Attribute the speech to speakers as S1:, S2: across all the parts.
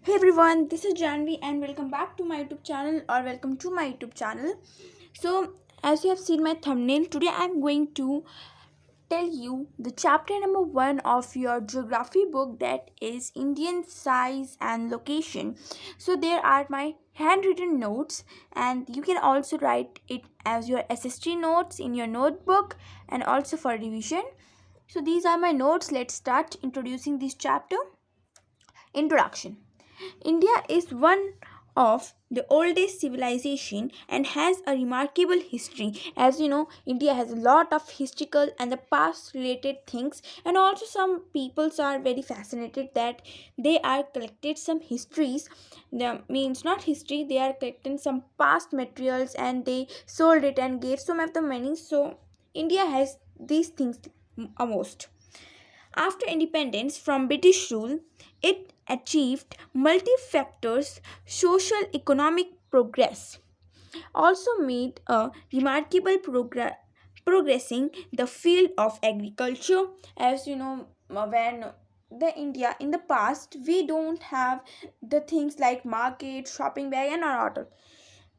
S1: Hey everyone, this is Janvi and welcome back to my YouTube channel or welcome to my YouTube channel. So, as you have seen my thumbnail, today I am going to tell you the chapter number 1 of your geography book, that is Indian size and location. So, there are my handwritten notes, and you can also write it as your SST notes in your notebook and also for revision. So, these are my notes. Let's start introducing this chapter. Introduction. India is one of the oldest civilization and has a remarkable history. As you know, India has a lot of historical and the past related things, and also some peoples are very fascinated that they are collected some histories. The means not history, they are collecting some past materials and they sold it and gave some of the money. So India has these things most. After independence from British rule, it achieved multi-factors social economic progress. Also made a remarkable progressing the field of agriculture. As you know, when the India in the past we don't have the things like market, shopping bag and all.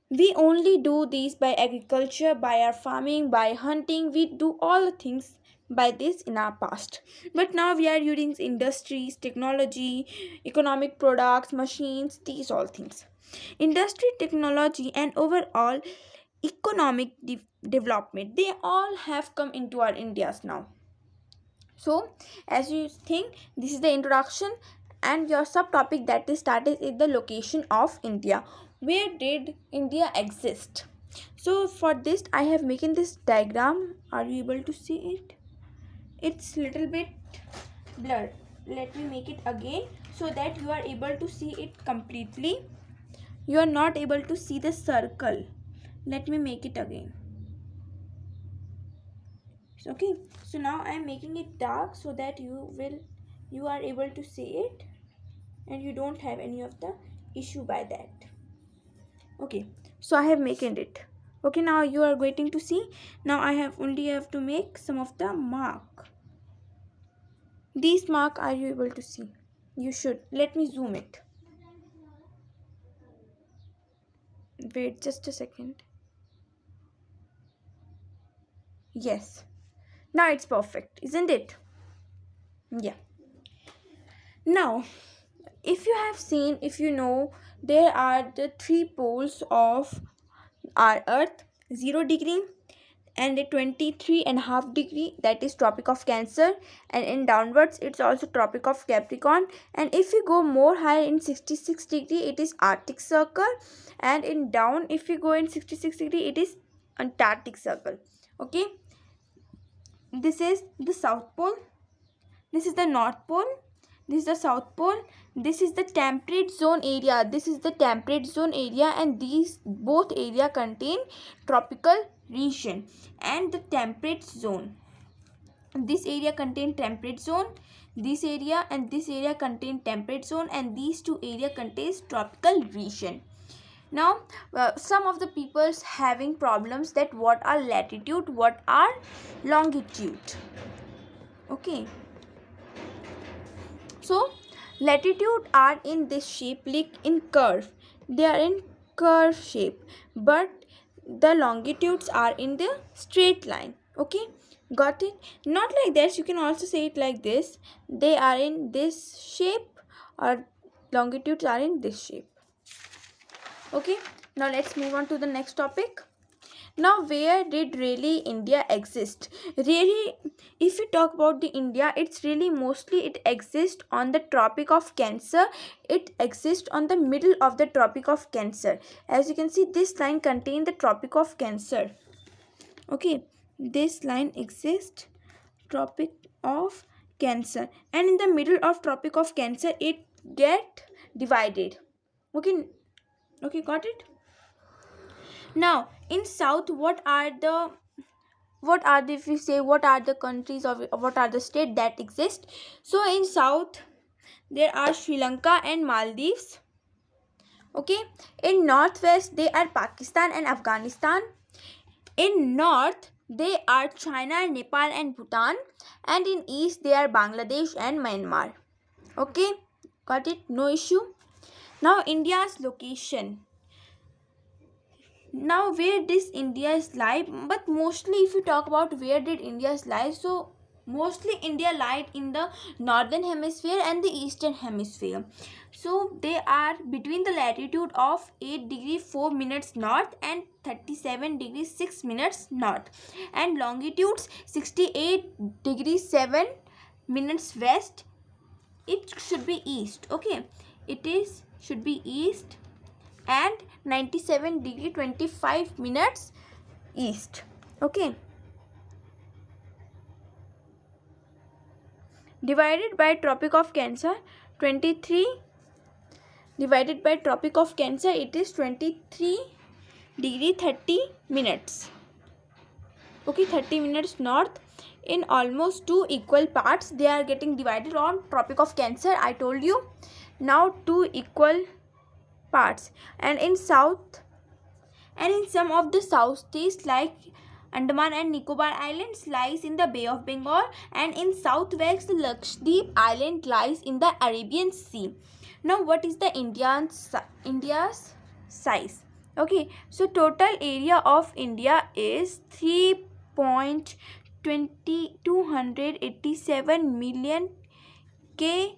S1: We only do these by agriculture, by our farming, by hunting. We do all the things by this in our past. But now we are using industries, technology, economic products, machines, these all things. Industry, technology, and overall economic development, they all have come into our Indias now. So, as you think, this is the introduction, and your subtopic that is started is the location of India. Where did India exist? So, for this, I have making this diagram. Are you able to see it? It's little bit blurred. Let me make it again so that you are able to see it completely. You are not able to see the circle. Let me make it again. Okay, so now I am making it dark so that you are able to see it and you don't have any of the issue by that. Okay, so I have making it. Okay, now you are waiting to see. Now I have to make some of the mark. These mark are you able to see? You should. Let me zoom it. Wait just a second. Yes, now it's perfect, isn't it? Yeah. Now, if you have seen, if you know, there are the three poles of our earth: 0 degree and a 23.5 degree, that is tropic of Cancer, and in downwards it's also tropic of Capricorn. And if you go more higher in 66 degree, it is Arctic Circle, and in down if you go in 66 degree, it is Antarctic Circle. Okay, this is the South Pole, this is the North Pole, this is the South Pole, this is the temperate zone area, this is the temperate zone area, and these both area contain tropical region and the temperate zone. This area contain temperate zone, this area and this area contain temperate zone, and these two area contains tropical region. Now some of the peoples having problems that what are latitude, what are longitude. Okay, so latitude are in this shape, like in curve, they are in curve shape, but the longitudes are in the straight line. Okay, got it? Not like this, you can also say it like this, they are in this shape, or longitudes are in this shape. Okay, now let's move on to the next topic. Now, where did really India exist? Really, if you talk about the India, it's really mostly it exists on the Tropic of Cancer. It exists on the middle of the Tropic of Cancer. As you can see, this line contains the Tropic of Cancer. Okay, this line exists Tropic of Cancer, and in the middle of Tropic of Cancer, it get divided. Okay, okay, got it. Now in South, what are the if we say what are the countries or what are the states that exist? So in South there are Sri Lanka and Maldives. Okay, in Northwest they are Pakistan and Afghanistan. In North they are China, Nepal and Bhutan, and in East they are Bangladesh and Myanmar. Okay, got it? No issue. Now India's location. Now where this India's lie, but mostly if you talk about where did India's lie, so mostly India lied in the northern hemisphere and the eastern hemisphere. So they are between the latitude of 8 degree 4 minutes north and 37 degrees 6 minutes north, and longitudes 68 degrees 7 minutes west. It should be east. Okay, it is should be east, and 97 degree 25 minutes east. Okay, divided by Tropic of Cancer 23, divided by Tropic of Cancer, it is 23 degree 30 minutes. Okay, 30 minutes north. In almost two equal parts they are getting divided on Tropic of Cancer, I told you. Now two equal parts, and in south, and in some of the southeast like Andaman and Nicobar Islands lies in the Bay of Bengal, and in southwest the Lakshadweep Island lies in the Arabian Sea. Now what is the India's size? Okay, so total area of India is 3.287 million km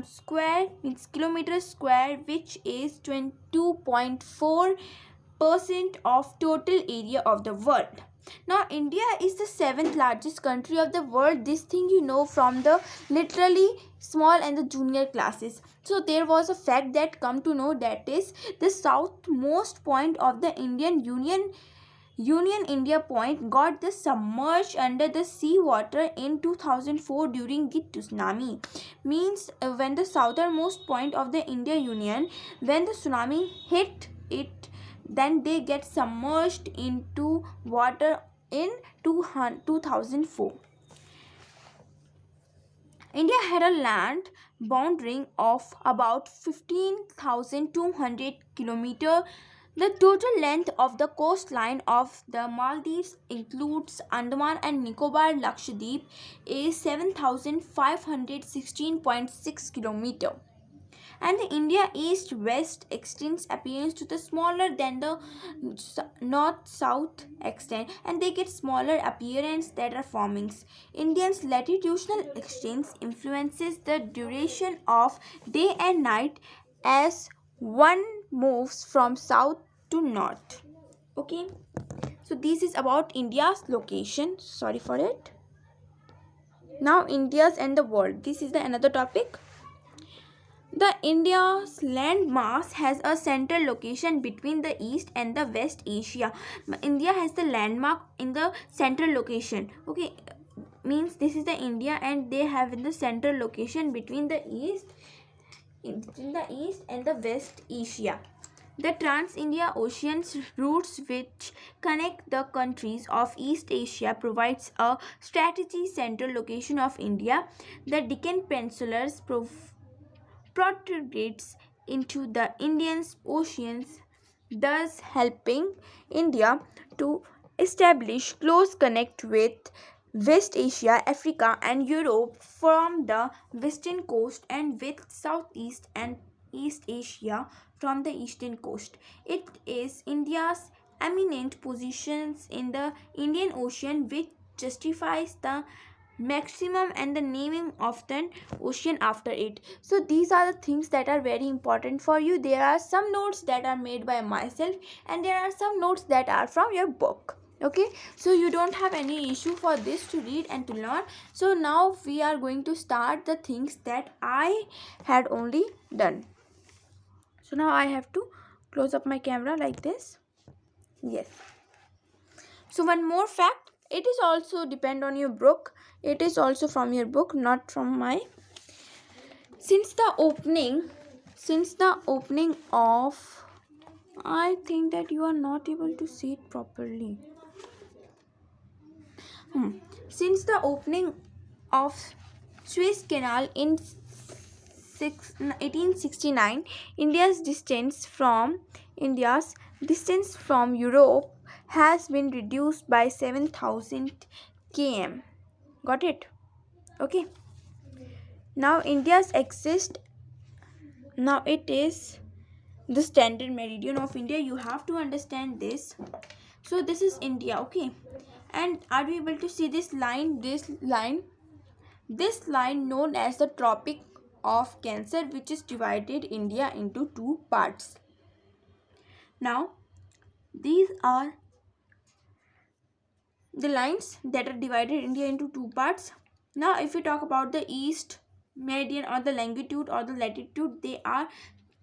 S1: square, means kilometer square, which is 22.4% of total area of the world. Now India is the 7th largest country of the world. This thing you know from the literally small and the junior classes. So there was a fact that come to know, that is the southmost point of the Union India Point got the submerged under the sea water in 2004 during the tsunami. Means when the southernmost point of the India Union, when the tsunami hit it, then they get submerged into water in 2004. India had a land boundary of about 15,200 kilometers. The total length of the coastline of the Maldives includes Andaman and Nicobar Lakshadweep is 7,516.6 kilometers. And the India east-west extents appears to the smaller than the north-south extent, and they get smaller appearance that are formings. India's latitudinal extents influences the duration of day and night as one moves from south to north. Okay, so this is about India's location. Sorry for it. Now India's and the world. This is the another topic. The India's land mass has a central location between the East and the West Asia. India has the landmark in the central location. Okay, means this is the India, and they have in the central location between the East, in the East and the West Asia. The Trans-India Ocean routes which connect the countries of East Asia provides a strategic central location of India. The Deccan Peninsula protrudes into the Indian Oceans, thus helping India to establish close connect with West Asia, Africa and Europe from the western coast, and with Southeast and East Asia from the eastern coast. It is India's eminent positions in the Indian Ocean which justifies the maximum and the naming of the ocean after it. So these are the things that are very important for you. There are some notes that are made by myself, and there are some notes that are from your book. Okay, so you don't have any issue for this to read and to learn. So now we are going to start the things that I had only done. So now I have to close up my camera like this. Yes. So one more fact, it is also depend on your book. It is also from your book, not from my. Since the opening of, I think that you are not able to see it properly. Since the opening of Suez Canal in 1869, India's distance from Europe has been reduced by 7,000 km. Got it? Okay. Now India's exist Now it is the standard meridian of India. You have to understand this. So this is India, okay? And are you able to see this line? This line known as the Tropic of Cancer, which is divided India into two parts. Now these are the lines that are divided India into two parts. Now if we talk about the east meridian or the longitude or the latitude, they are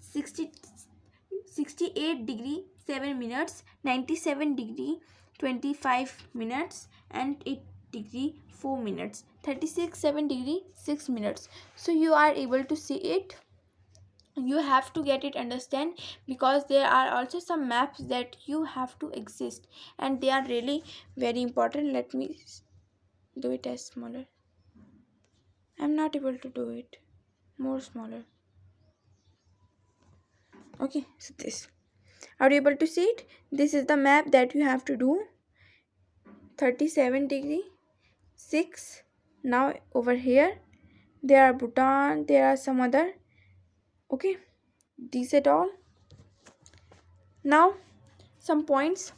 S1: 68 degree 7 minutes, 97 degree 25 minutes, and 8 degree 4 minutes, 36 7 degree 6 minutes. So you are able to see it. You have to get it understand, because there are also some maps that you have to exist, and they are really very important. Let me do it as smaller. I'm not able to do it more smaller. Okay, so this, are you able to see it? This is the map that you have to do. 37 degree 6. Now over here there are Bhutan, there are some other, okay, these at all. Now some points.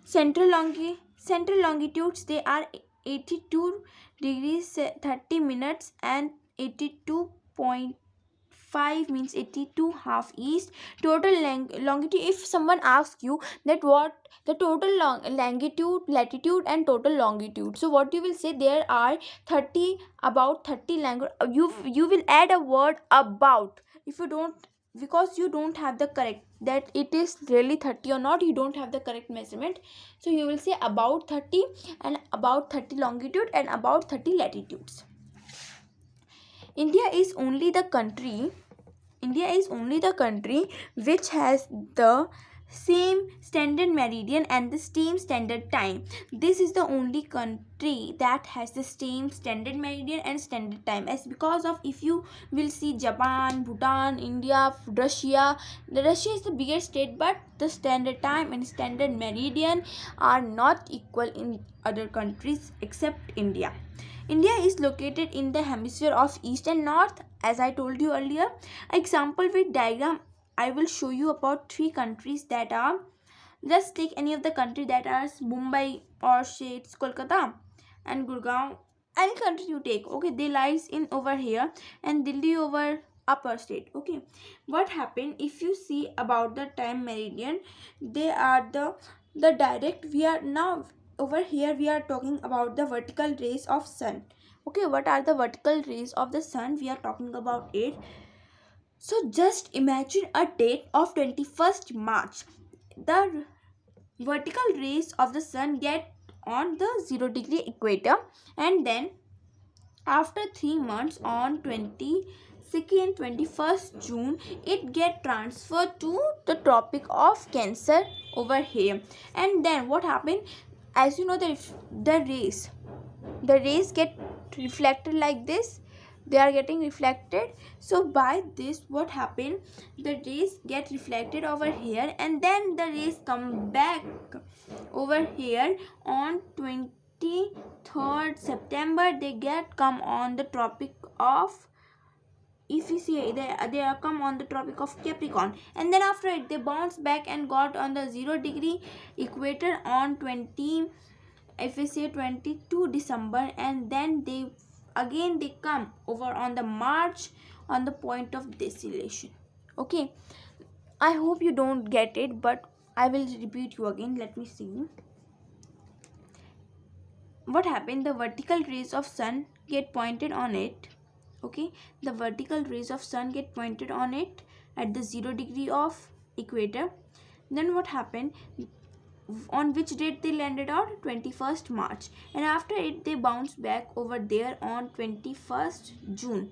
S1: Central longitudes, they are 82 degrees 30 minutes and 82.5 means 82 half east. Total longitude, if someone asks you that what the total longitude, latitude and total longitude, so what you will say, there are 30, about 30 language. You will add a word about. If you don't, because you don't have the correct, that it is really 30 or not, you don't have the correct measurement, so you will say about 30, and about 30 longitude and about 30 latitudes. India is only the country which has the same standard meridian and the same standard time. This is the only country that has the same standard meridian and standard time, as because of, if you will see Japan, Bhutan, India, Russia is the biggest state, but the standard time and standard meridian are not equal in other countries except India. India is located in the hemisphere of east and north, as I told you earlier. Example with diagram, I will show you about 3 countries that are, just take any of the country that are Mumbai or say it's Kolkata and Gurgaon, any country you take, okay, they lies in over here, and Delhi over upper state, okay. What happened, if you see about the time meridian, they are the direct, we are now over here we are talking about the vertical rays of sun, okay. What are the vertical rays of the sun? We are talking about it. So just imagine a date of 21st March. The vertical rays of the sun get on the 0 degree equator, and then after 3 months on 21st June, it get transferred to the Tropic of Cancer over here. And then what happened, as you know, the rays get reflected like this, they are getting reflected. So by this, what happened, the rays get reflected over here, and then the rays come back over here on 23rd September. They get come on the Tropic of, if you see, they are come on the Tropic of Capricorn, and then after it they bounce back and got on the 0 degree equator on 22 December, and then they come over on the March on the point of deceleration, okay. I hope you don't get it, but I will repeat you again. Let me see what happened. The vertical rays of sun get pointed on it, okay. The vertical rays of sun get pointed on it at the 0 degree of equator. Then what happened, on which date they landed on 21st March, and after it they bounce back over there on 21st June.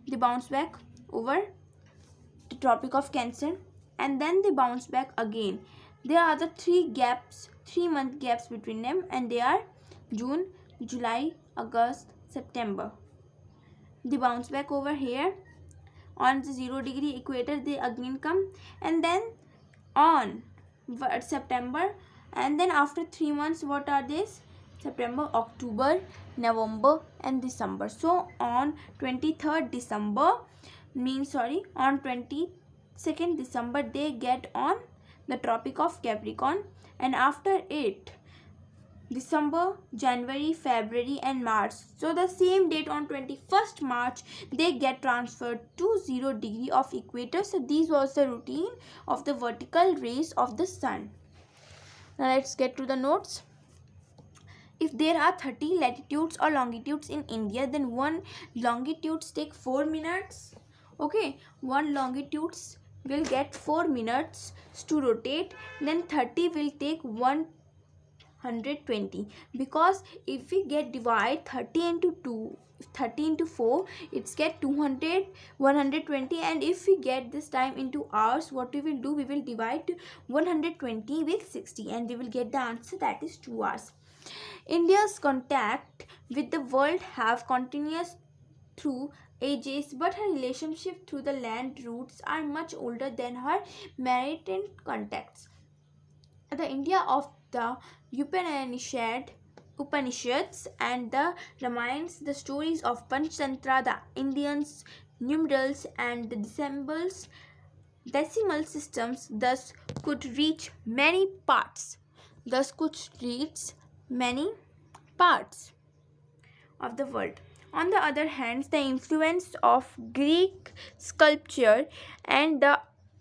S1: They bounce back over the Tropic of Cancer, and then they bounce back again. There are the 3-month gaps between them, and they are June, July, August, September. They bounce back over here on the 0 degree equator, they again come, and then on September, and then after 3 months, what are these? September, October, November and December. So on 23rd December, on 22nd December they get on the Tropic of Capricorn, and after it December, January, February and March. So the same date on 21st March they get transferred to 0 degree of equator. So this was the routine of the vertical rays of the sun. Now let's get to the notes. If there are 30 latitudes or longitudes in India, then one longitudes take 4 minutes. Okay, one longitudes will get 4 minutes to rotate, then 30 will take 120, because if we get divide 30 into 2, 30 into 4, it's get 200 120, and if we get this time into hours, what we will do, we will divide 120 with 60 and we will get the answer, that is 2 hours. India's contact with the world have continuous through ages, but her relationship through the land routes are much older than her maritime contacts. The India of the Upanishads and the Ramayans, the stories of Panchatantra, the Indians, numerals and the decimal systems thus could reach many parts of the world. On the other hand, the influence of Greek sculpture and the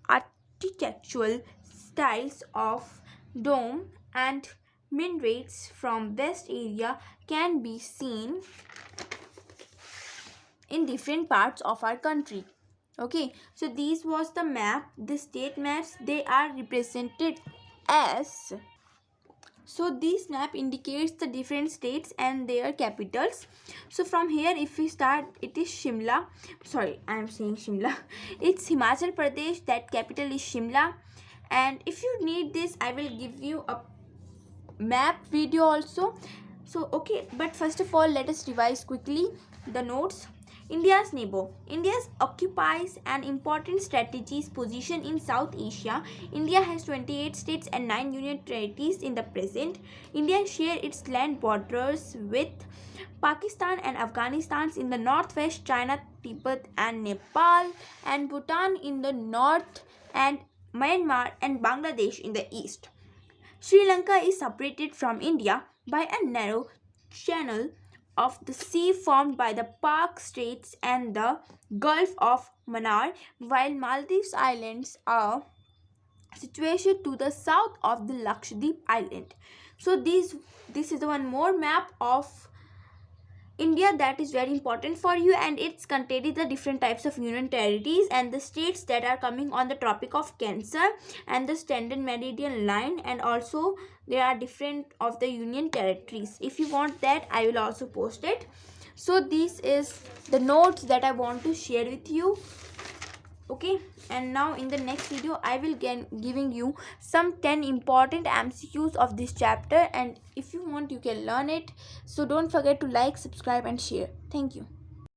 S1: architectural styles of dome and minarets from West area can be seen in different parts of our country. Okay, so this was the map. The state maps, they are represented as, so this map indicates the different states and their capitals. So from here, if we start, it is Shimla. Sorry, I am saying Shimla. It's Himachal Pradesh. That capital is Shimla. And if you need this, I will give you a map video also. So okay, but first of all, let us revise quickly the notes. India's neighbor. India occupies an important strategic position in South Asia. India has 28 states and 9 union territories in the present. India shares its land borders with Pakistan and Afghanistan in the northwest, China, Tibet and Nepal, and Bhutan in the north, and Myanmar and Bangladesh in the east. Sri Lanka is separated from India by a narrow channel of the sea formed by the Pak Straits and the Gulf of Mannar, while Maldives Islands are situated to the south of the Lakshadweep Island. So this is the one more map of India that is very important for you, and it's contains the different types of union territories and the states that are coming on the Tropic of Cancer and the standard meridian line, and also there are different of the union territories. If you want that, I will also post it. So this is the notes that I want to share with you. Okay, and now in the next video I will giving you some 10 important MCQs of this chapter, and if you want you can learn it. So don't forget to like, subscribe and share. Thank you.